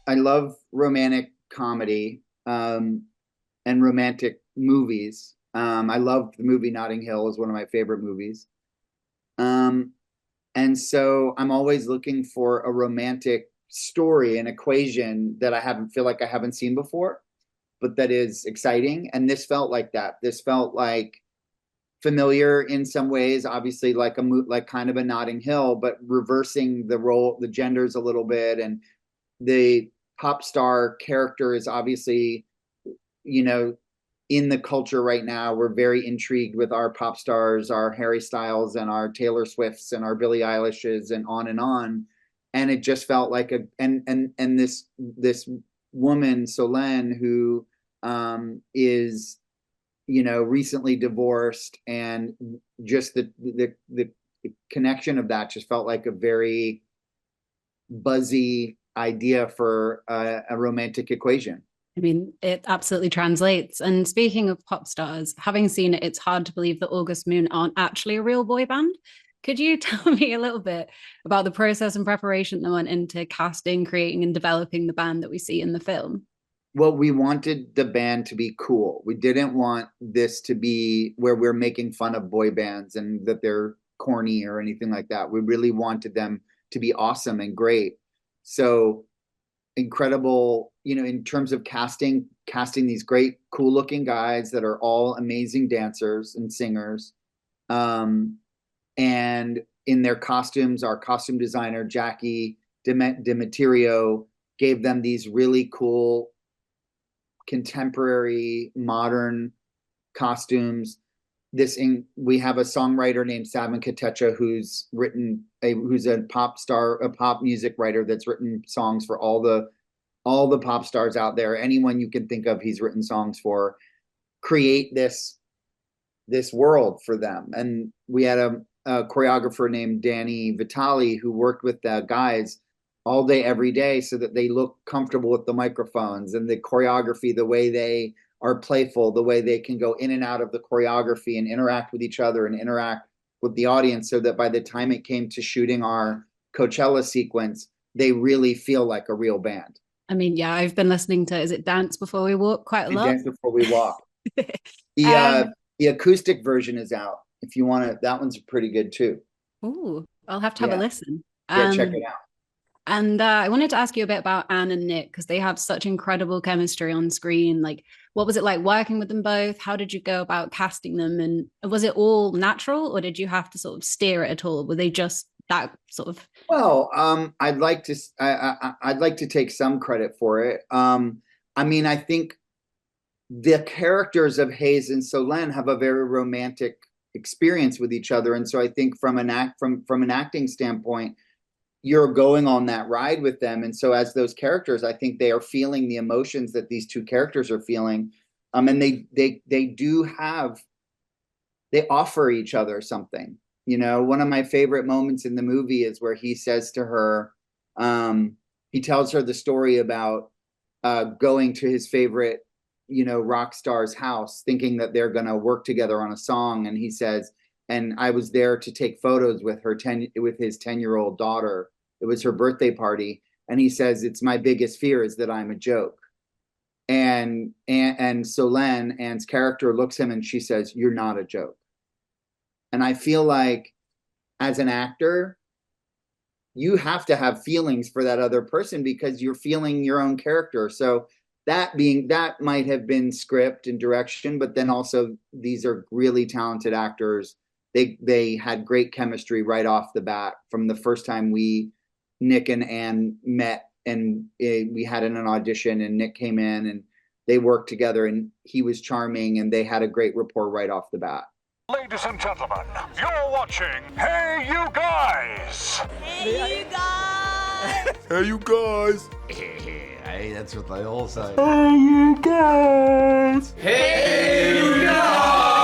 I love romantic comedy and romantic movies. I love the movie Notting Hill is one of my favorite movies. Um, and so I'm always looking for a romantic story, an equation that I haven't feel like I haven't seen before, but that is exciting. And this felt like that. This felt like familiar in some ways, obviously like like kind of a Notting Hill, but reversing the role, the genders a little bit, and the pop star character is obviously, you know, in the culture right now. We're very intrigued with our pop stars, our Harry Styles and our Taylor Swifts and our Billie Eilishes and on and on. And it just felt like and this woman Solène who is, you know, recently divorced, and just the connection of that just felt like a very buzzy idea for a romantic equation. I mean, it absolutely translates. And speaking of pop stars, having seen it, it's hard to believe that August Moon aren't actually a real boy band. Could you tell me a little bit about the process and preparation that went into casting, creating, and developing the band that we see in the film? Well, we wanted the band to be cool. We didn't want this to be where we're making fun of boy bands and that they're corny or anything like that. We really wanted them to be awesome and great. So incredible, you know, in terms of casting these great, cool looking guys that are all amazing dancers and singers. And in their costumes, our costume designer, Jackie Demeterio, gave them these really cool contemporary modern costumes. We have a songwriter named Savin Katecha who's a pop star, a pop music writer that's written songs for all the pop stars out there. Anyone you can think of, he's written songs for. Create this world for them. And we had a choreographer named Danny Vitali who worked with the guys all day, every day, so that they look comfortable with the microphones and the choreography, the way they are playful, the way they can go in and out of the choreography and interact with each other and interact with the audience, so that by the time it came to shooting our Coachella sequence, they really feel like a real band. I mean, yeah, I've been listening to, is it Dance Before We Walk quite a They lot? dance before we walk. The um, the acoustic version is out. If you want to, that one's pretty good too. ooh, I'll have to have a Yeah, listen. yeah, check it out. And I wanted to ask you a bit about Anne and Nick because they have such incredible chemistry on screen. Like, what was it like working with them both? How did you go about casting them? And was it all natural, or did you have to sort of steer it at all? Were they just that sort of? Well, I'd like to take some credit for it. I mean, I think the characters of Hayes and Solène have a very romantic experience with each other, and so I think from an acting standpoint, you're going on that ride with them. And so as those characters, I think they are feeling the emotions that these two characters are feeling. And they do have, they offer each other something. You know, one of my favorite moments in the movie is where he says to her, he tells her the story about going to his favorite, you know, rock star's house, thinking that they're going to work together on a song. And he says, and I was there to take photos with with his 10-year-old daughter. It was her birthday party. And he says, it's my biggest fear is that I'm a joke. And Solène, Anne's character, looks at him and she says, you're not a joke. And I feel like as an actor, you have to have feelings for that other person because you're feeling your own character. So that might have been script and direction, but then also these are really talented actors. They had great chemistry right off the bat from the first time Nick and Anne met, and we had an audition, and Nick came in and they worked together, and he was charming, and they had a great rapport right off the bat. Ladies and gentlemen, you're watching Hey You Guys! Hey, you guys! Hey, you guys! Hey, that's what they all say. Hey, you guys! Hey, you guys!